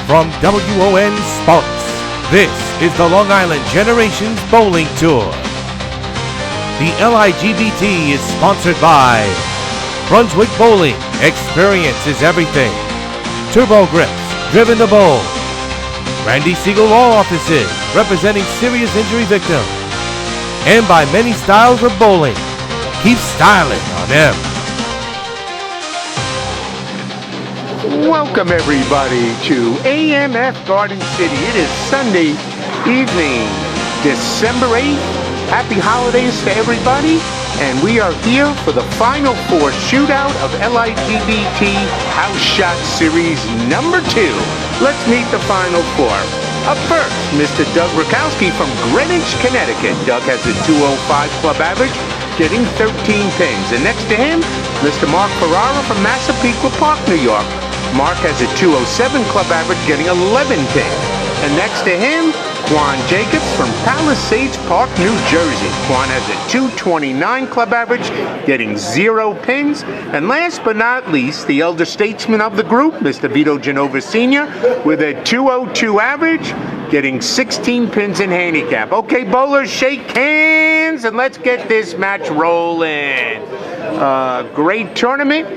From WON Sports, this is the Long Island Generations Bowling Tour. The LIGBT is sponsored by Brunswick Bowling. Experience is everything. Turbo Grips, driven to bowl. Randy Siegel Law Offices, representing serious injury victims. And by Many Styles of Bowling. Keep styling on them. Welcome everybody to AMF Garden City. It is Sunday evening, December 8th. Happy holidays to everybody. And we are here for the Final Four shootout of LIGBT House Shot Series number 2. Let's meet the Final Four. Up first, Mr. Doug Roszkowski from Greenwich, Connecticut. Doug has a 205 club average, getting 13 pins. And next to him, Mr. Mark Ferrara from Massapequa Park, New York. Mark has a 207 club average, getting 11 pins. And next to him, Quan Jacob from Palisades Park, New Jersey. Quan has a 229 club average, getting 0 pins. And last but not least, the elder statesman of the group, Mr. Vito Genova Sr, with a 202 average, getting 16 pins in handicap. Okay, bowlers, shake hands and let's get this match rolling. Great tournament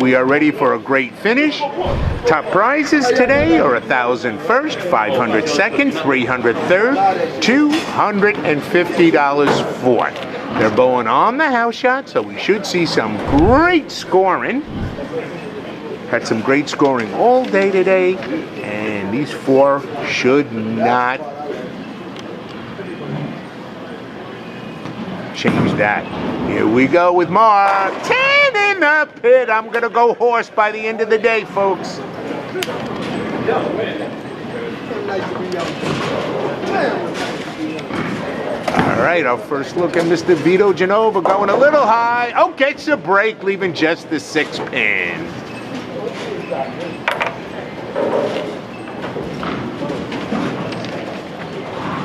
we are ready for a great finish. Top prizes today are 1,000 first, 500 second, 300 third, $250 fourth. They're bowling on the house shot, so we should see some great scoring. Had some great scoring all day today, and these four should not change that. Here we go with Mark. 10 in the pit. I'm going to go horse by the end of the day, folks. All right, our first look at Mr. Vito Genova going a little high. Oh, gets a break, leaving just the 6 pin.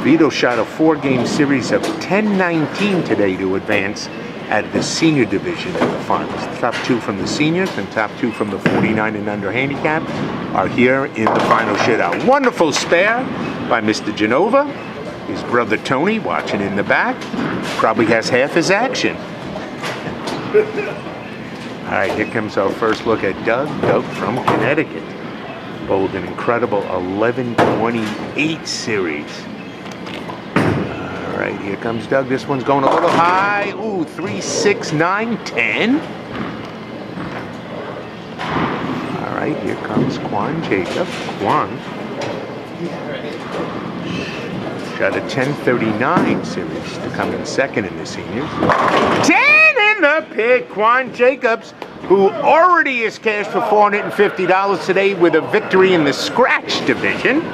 Vito shot a 4-game series of 10-19 today to advance at the senior division in the finals. The top 2 from the seniors and top 2 from the 49 and under handicap are here in the final shootout. Wonderful spare by Mr. Genova. His brother Tony watching in the back. Probably has half his action. All right, here comes our first look at Doug. Doug from Connecticut. Bowled an incredible 11-28 series. All right, here comes Doug. This one's going a little high. Ooh, 3, 6, 9, 10. All right, here comes Quan Jacob. Quan shot a 10-39 series to come in second in the seniors. 10 in the pit. Quan Jacobs, who already is cashed for $450 today with a victory in the scratch division.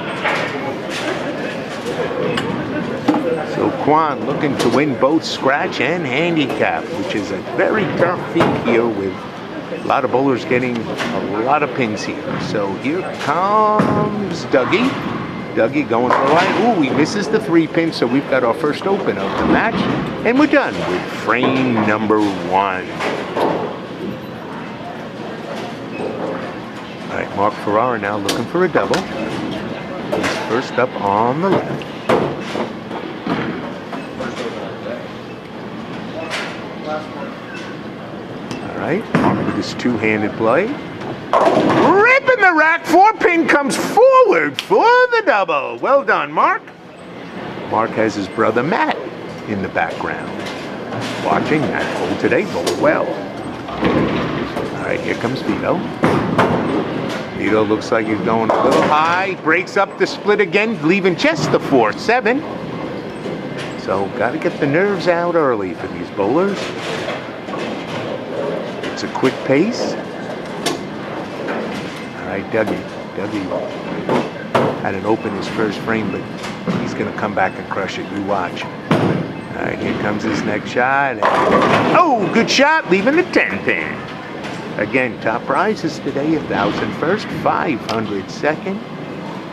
So Quan looking to win both scratch and handicap, which is a very tough feat here with a lot of bowlers getting a lot of pins here. So here comes Dougie. Dougie going to the line. Ooh, he misses the 3 pin, so we've got our first open of the match. And we're done with frame number 1. All right, Mark Ferrara now looking for a double. He's first up on the left. All right, Mark with his 2-handed play. Ripping the rack, 4-pin comes forward for the double. Well done, Mark. Mark has his brother Matt in the background. Watching Matt bowl today, bowl well. All right, here comes Vito. Vito looks like he's going a little high. Breaks up the split again, leaving just the 4-7. So, got to get the nerves out early for these bowlers. It's a quick pace. All right, Dougie had an open his first frame, but he's going to come back and crush it. You watch. All right, here comes his next shot. Oh, good shot, leaving the 10 pin. Again, top prizes today: 1,000 first, 500 second,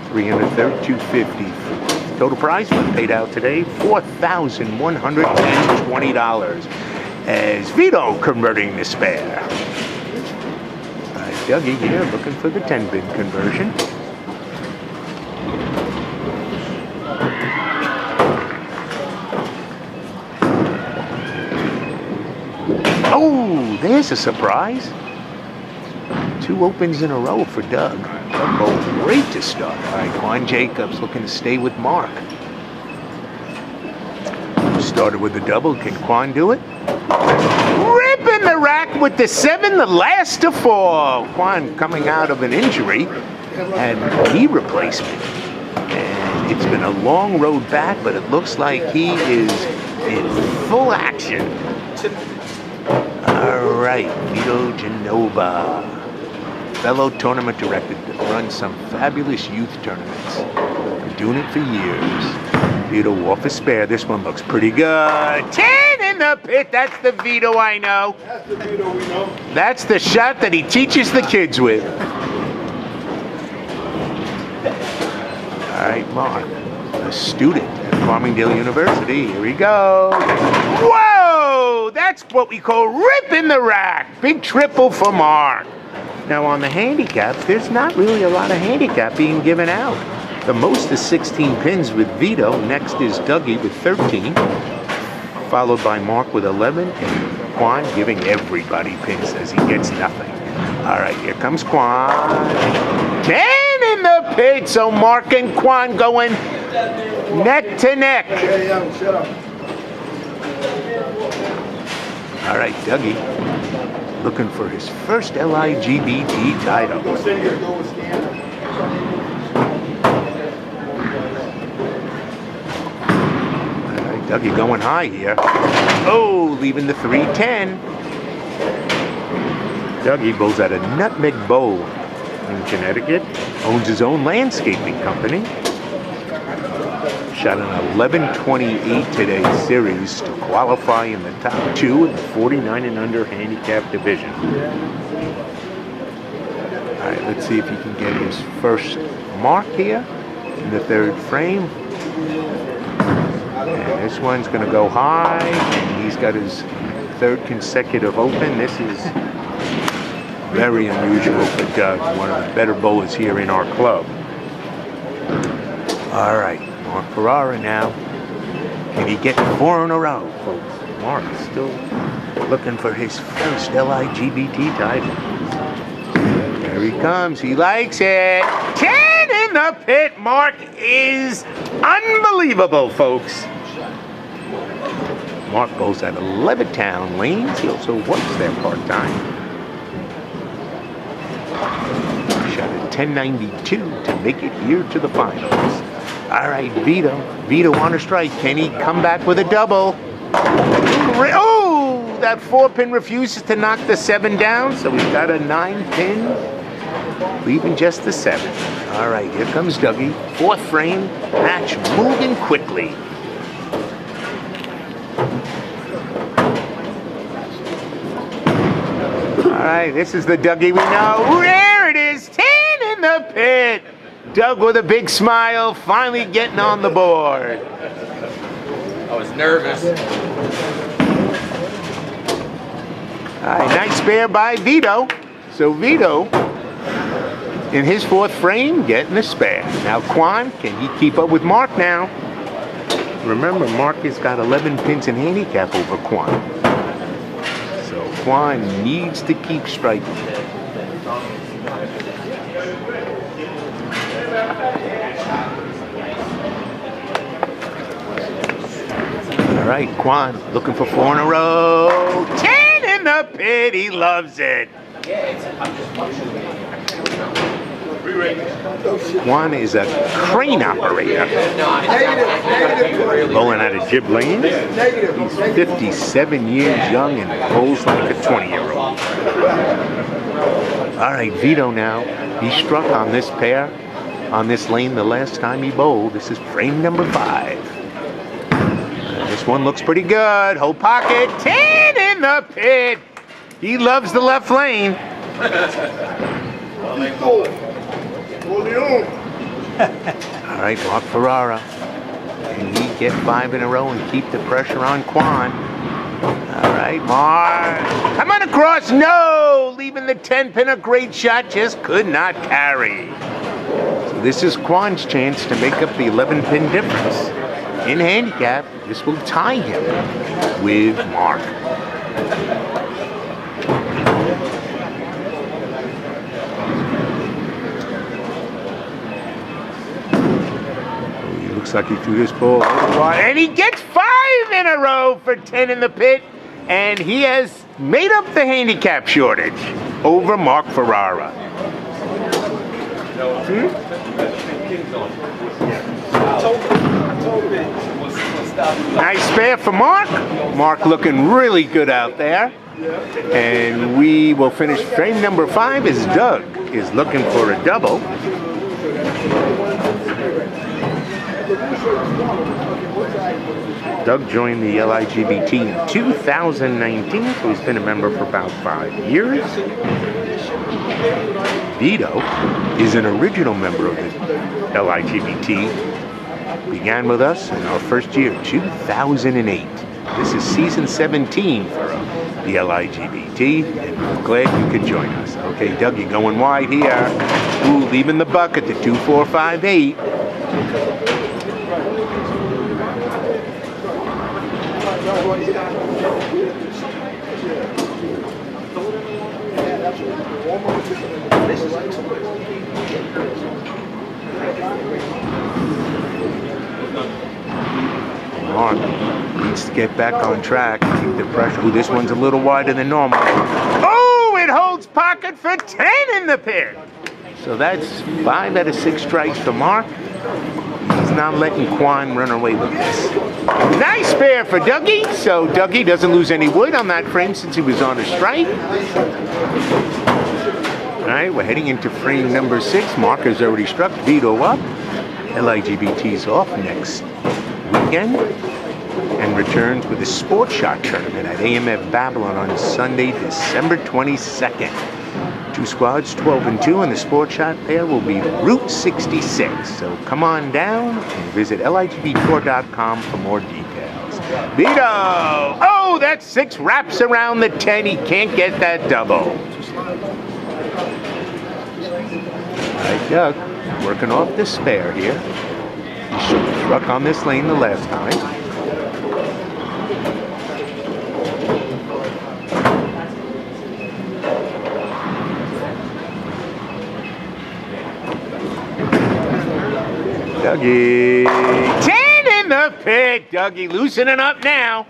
300 third, 250 fourth. Total prize fund paid out today, $4,120. As Vito converting the spare. Dougie here looking for the 10-pin conversion. there's a surprise. 2 opens in a row for Doug. Doug bowled great to start. All right, Quan Jacob's looking to stay with Mark. Started with a double. Can Quan do it? Ripping the rack with the 7, the last to fall. Quan coming out of an injury and knee replacement. And it's been a long road back, but it looks like he is in full action. All right, Vito Genova, fellow tournament director, runs some fabulous youth tournaments. Been doing it for years. Vito off a spare. This one looks pretty good. 10 in the pit. That's the Vito I know. That's the Vito we know. That's the shot that he teaches the kids with. All right, Mark, a student at Farmingdale University. Here we go. Whoa! That's what we call ripping the rack. Big triple for Mark. Now on the handicaps, there's not really a lot of handicap being given out. The most is 16 pins with Vito. Next is Dougie with 13, followed by Mark with 11, and Quan giving everybody pins as he gets nothing. All right, here comes Quan. 10 in the pit, so Mark and Quan going neck to neck. Hey, shut up. All right, Dougie looking for his first LIGBT title. Go sit here, go with Stan. Dougie going high here. Oh, leaving the 310. Dougie bowls at a Nutmeg Bowl in Connecticut. Owns his own landscaping company. Shot an 11.28 today's series to qualify in the top 2 in the 49 and under handicap division. All right, let's see if he can get his first mark here in the 3rd frame. And this one's going to go high, and he's got his 3rd consecutive open. This is very unusual for Doug, one of the better bowlers here in our club. All right, Mark Ferrara now. Can he get 4 in a row, folks? Mark is still looking for his first LIGBT title. There he comes. He likes it. 10 in the pit. Mark is unbelievable, folks. Mark bowls at Levittown Lanes. He also works there part-time. Shot at 10.92 to make it here to the finals. All right, Vito. Vito on a strike. Can he come back with a double? Oh, that 4-pin refuses to knock the 7 down, so we've got a 9-pin, leaving just the 7. All right, here comes Dougie. 4th frame, match moving quickly. All right, this is the Dougie we know. There it is, 10 in the pit. Doug with a big smile, finally getting on the board. I was nervous. All right, nice spare by Vito. So Vito, in his 4th frame, getting a spare. Now Quan, can he keep up with Mark now? Remember, Mark has got 11 pins in handicap over Quan. So Quan needs to keep striking. All right, Quan looking for 4 in a row. 10 in the pit. He loves it. Quan is a crane operator. Bowling out of Jib Lane. He's 57 years young and bowls like a 20-year-old. All right, Vito now. He struck on this pair, on this lane the last time he bowled. This is frame number 5. This one looks pretty good. Whole pocket. 10 in the pit. He loves the left lane. All right, Mark Ferrara. Can he get 5 in a row and keep the pressure on Quan? All right, Mark. Come on across. No! Leaving the 10-pin. A great shot. Just could not carry. So this is Quan's chance to make up the 11-pin difference. In handicap, this will tie him with Mark. Looks like he threw this ball wide, and he gets 5 in a row for 10 in the pit, and he has made up the handicap shortage over Mark Ferrara. Nice spare for Mark. Mark looking really good out there. And we will finish frame number 5 as Doug is looking for a double. Doug joined the LIGBT in 2019, so he's been a member for about 5 years. Vito is an original member of the LIGBT. Began with us in our first year, 2008. This is season 17 for the LIGBT, and we're glad you could join us. Okay, Doug, you're going wide here. Ooh, leaving the bucket to 2458. Mark needs to get back on track. Keep the pressure. Ooh, this one's a little wider than normal. Oh, it holds pocket for 10 in the pit. So that's 5 out of 6 strikes for Mark. He's not letting Quan run away with this. Nice spare for Dougie. So Dougie doesn't lose any wood on that frame since he was on a strike. All right, we're heading into frame number 6. Mark has already struck Vito up. LIGBT's off next weekend and returns with a sports shot tournament at AMF Babylon on Sunday, December 22nd. 2 squads, 12 and 2, and the sports shot pair will be Route 66. So come on down and visit LIGBTour.com for more details. Vito! Oh, that 6 wraps around the 10. He can't get that double. All right, Doug, working off the spare here. He struck on this lane the last time. Dougie. 10 in the pit. Dougie loosening up now.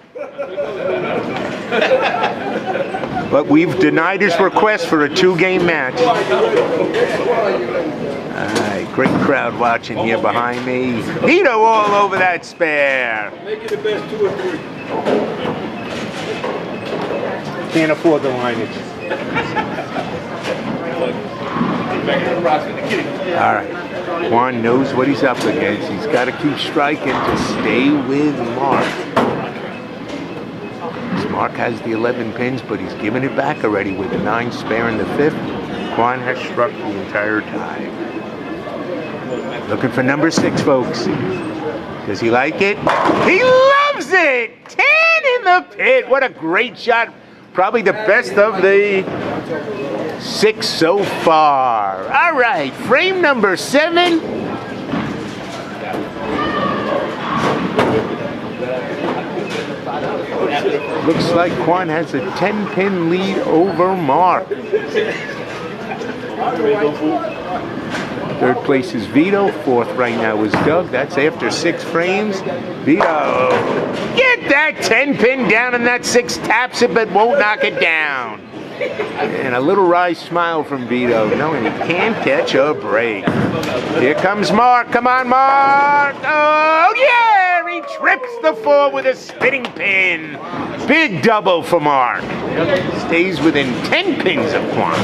But we've denied his request for a 2-game match. Alright, great crowd watching here behind me. Vito all over that spare. Make it the best 2 or 3. Can't afford the lineage. Alright, Quan knows what he's up against. He's got to keep striking to stay with Mark. Mark has the 11 pins, but he's given it back already with the 9 spare in the 5th. Quan has struck the entire time. Looking for number 6, folks. Does he like it? He loves it! 10 in the pit. What a great shot. Probably the best of the 6 so far. All right, frame number 7. Looks like Quan has a 10-pin lead over Mark. 3rd place is Vito. 4th right now is Doug. That's after 6 frames. Vito, get that 10-pin down, and that 6 taps it but won't knock it down. And a little wry smile from Vito, knowing he can't catch a break. Here comes Mark. Come on, Mark. Oh, yeah! He trips the 4 with a spinning pin. Big double for Mark. Stays within 10 pins of Quan.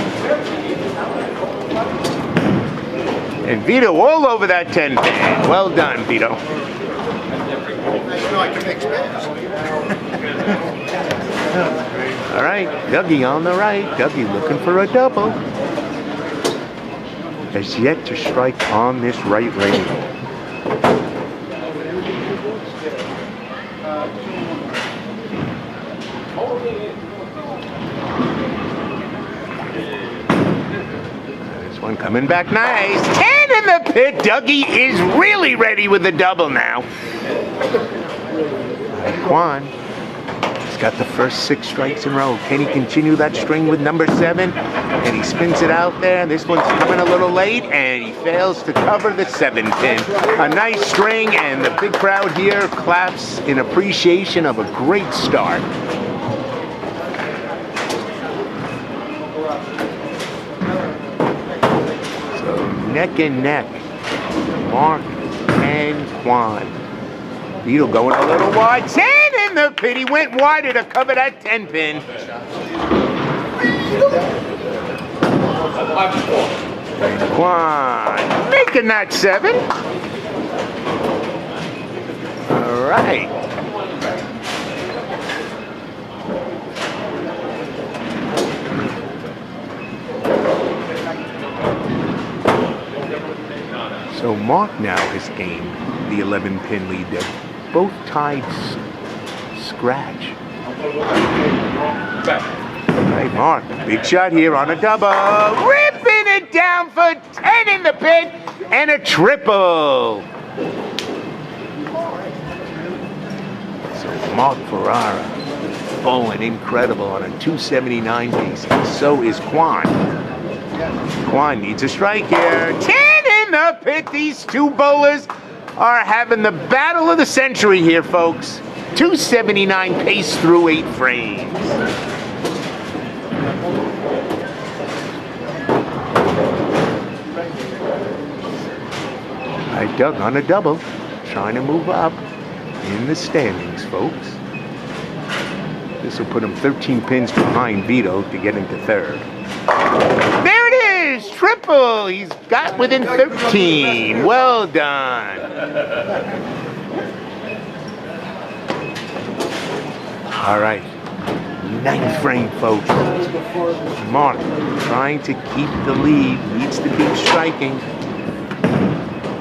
And Vito all over that 10 pin. Well done, Vito. All right, Dougie on the right. Dougie looking for a double. Has yet to strike on this right lane. This one coming back nice. 10 in the pit. Dougie is really ready with the double now. All right, Quan. He's got the first 6 strikes in a row. Can he continue that string with number 7? And he spins it out there. This one's coming a little late, and he fails to cover the 7 pin. A nice string, and the big crowd here claps in appreciation of a great start. So neck and neck, Mark and Quan. Vito going a little wide. 10 in the pin. He went wider to cover that 10 pin. Quan making that 7. All right. So Mark now has gained the 11 pin lead there. Both tied scratch. All right, Mark, big shot here on a double. Ripping it down for 10 in the pin and a triple. So Mark Ferrara bowling incredible on a 279 piece. And so is Quan. Quan needs a strike here. 10 in the pit. These two bowlers are having the battle of the century here, folks. 279 pace through 8 frames. All right, Doug on a double, trying to move up in the standings, folks. This will put him 13 pins behind Vito to get into 3rd. There it is, triple. He's got within 13. Well done. All right, 9th frame, folks. Mark trying to keep the lead, needs to keep striking.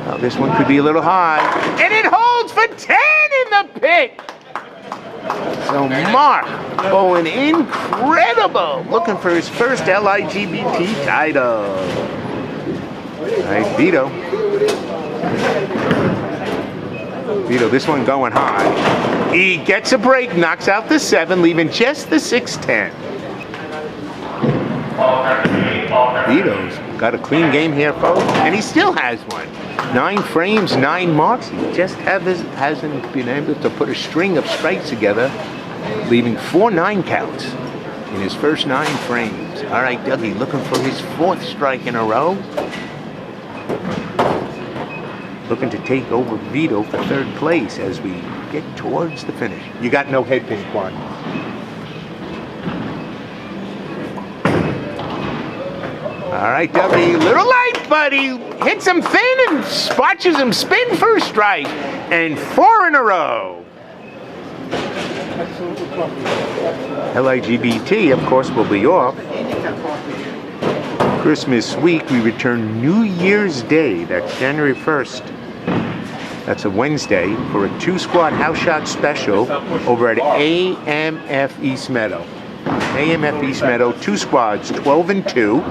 Well, this one could be a little high, and it holds for 10 in the pit. So Mark bowling incredible, looking for his first LIGBT title. All right, Vito. Vito, this one going high. He gets a break, knocks out the 7, leaving just the 6-10. Vito's got a clean game here, folks, and he still has one. 9 frames, 9 marks. He just hasn't been able to put a string of strikes together, leaving 4 9 counts in his first 9 frames. All right, Dougie looking for his 4th strike in a row. Looking to take over Vito for 3rd place as we get towards the finish. You got no head pin, Quan. All right, Dougie, little light, but he hits him thin and watches him spin for a strike. And 4 in a row. LIGBT, of course, will be off. Christmas week, we return New Year's Day. That's January 1st. That's a Wednesday for a 2-squad house shot special over at AMF East Meadow. AMF East Meadow, 2 squads, 12 and 2.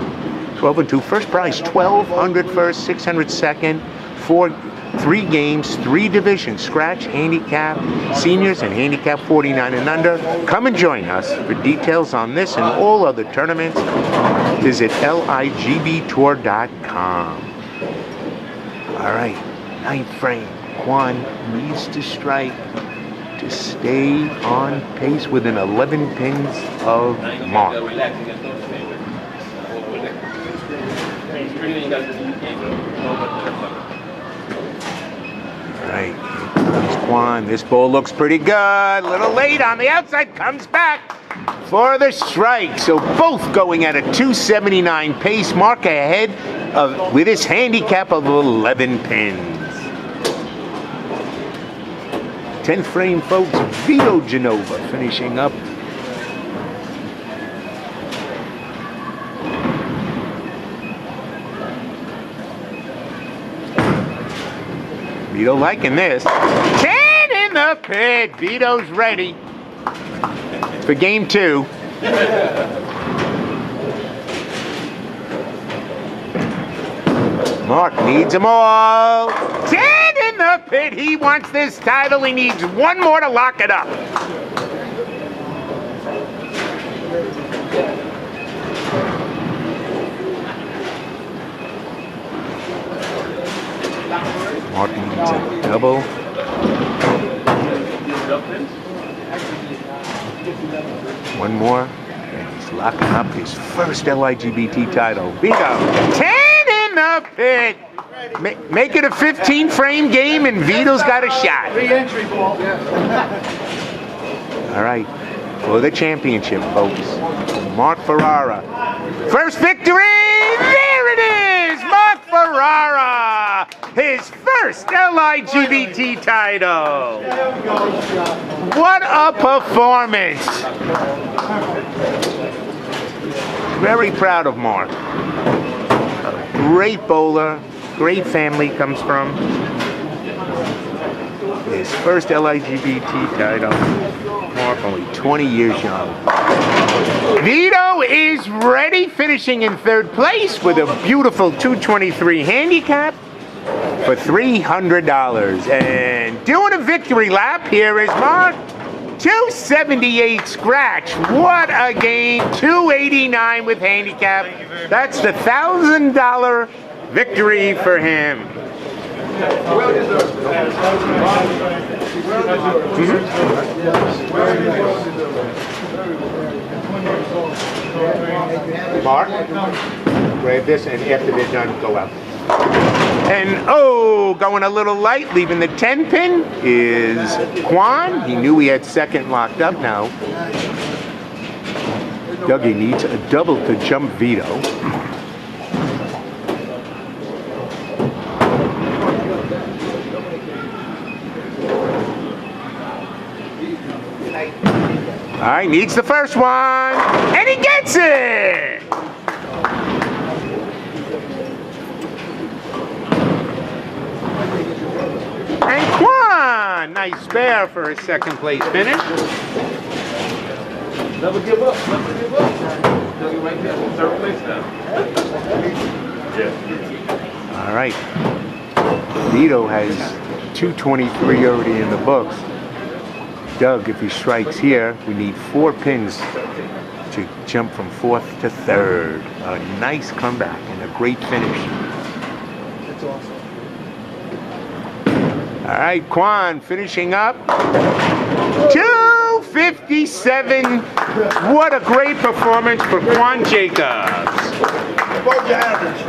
12 and 2. First prize, 1,200 first, 600 second. 3 games, 3 divisions, scratch, handicap, seniors, and handicap 49 and under. Come and join us. For details on this and all other tournaments, visit LIGBTour.com. All right, 9th frame. Quan needs to strike to stay on pace within 11 pins of Mark. All right, here comes Quan. This ball looks pretty good. A little late on the outside, comes back for the strike. So both going at a 279 pace. Mark ahead with his handicap of 11 pins. 10th frame, folks. Vito Genova finishing up. Vito liking this. 10 in the pit. Vito's ready for game 2. Mark needs them all. 10 in the pit. He wants this title. He needs 1 more to lock it up. Mark needs a double. One more. And he's locking up his first LIGBT title. Vito, 10 in the pit. Make it a 15-frame game, and Vito's got a shot. Re-entry ball. All right, for the championship, folks. Mark Ferrara. First victory! There it is! Mark Ferrara! His first LIGBT title! What a performance! Very proud of Mark. A great bowler, great family comes from. His first LIGBT title. Mark only 20 years young. Vito is ready, finishing in third place with a beautiful 223 handicap for $300. And doing a victory lap, here is Mark. 278 scratch. What a game. 289 with handicap. That's the $1,000 victory for him. Well deserved. Mark, grab this, and after they're done, go out. And oh, going a little light, leaving the 10 pin is Quan. He knew he had second locked up now. Dougie needs a double to jump Vito. All right, needs the first one, and he gets it! And Quan, nice spare for his second place finish. Never give up. Never give up. Dougie right there. Third place now. Yeah. All right. Vito has 223 already in the books. Doug, if he strikes here, we need 4 pins to jump from 4th to 3rd. A nice comeback and a great finish. That's awesome. All right, Quan finishing up. 257. What a great performance for Quan Jacob. Both your average.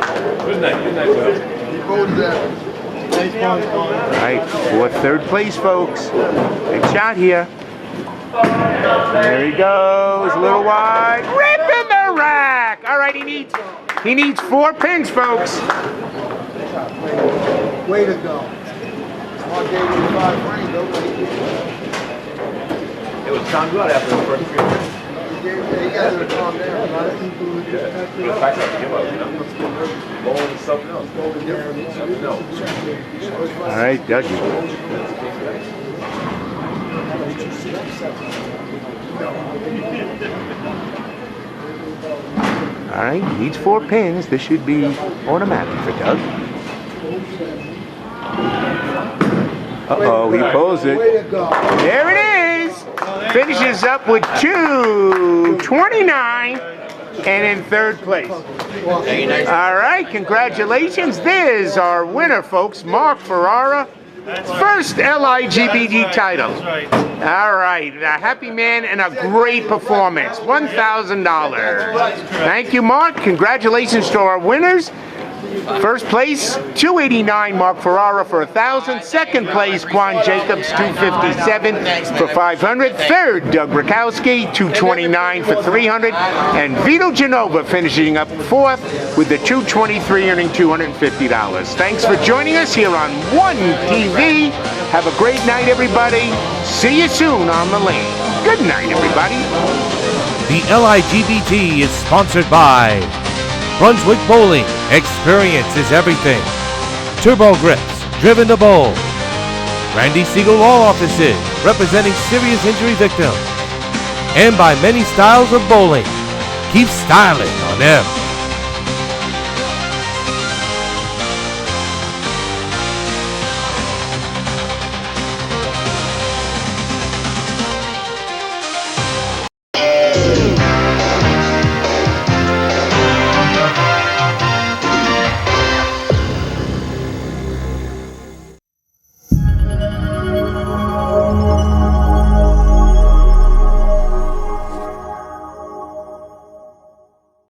Good night. Good night, Will. Both his average. Nice one, All right, for 3rd place, folks. Big shot here. There he goes, a little wide. Ripping the rack. All right, he needs 4 pins, folks. Way to go. Mark gave him 5 frames, though. It was time good after the first 3 minutes. He got to calm down. A lot of people who just have to But the fact that give up, you know, bowling is something else. Bowling different, something else. All right, Dougie. All right, needs 4 pins. This should be automatic for Doug. Uh-oh, he pulls it. Way to go. There it is. Finishes up with 229 and in 3rd place. All right, congratulations. There's our winner, folks, Mark Ferrara. First LIGBT title. All right, a happy man and a great performance. $1,000. Thank you, Mark. Congratulations to our winners. First place, 289, Mark Ferrara for $1,000. Second place, Quan Jacobs, 257 for $500. Third, Doug Roszkowski, 229 for $300. And Vito Genova finishing up 4th with the 223, earning $250. Thanks for joining us here on One TV. Have a great night, everybody. See you soon on the lane. Good night, everybody. The LIGBT is sponsored by Brunswick Bowling. Experience is everything. Turbo Grips, driven to bowl. Randy Siegel Law Offices, representing serious injury victims. And by Many Styles of Bowling. Keep styling on them.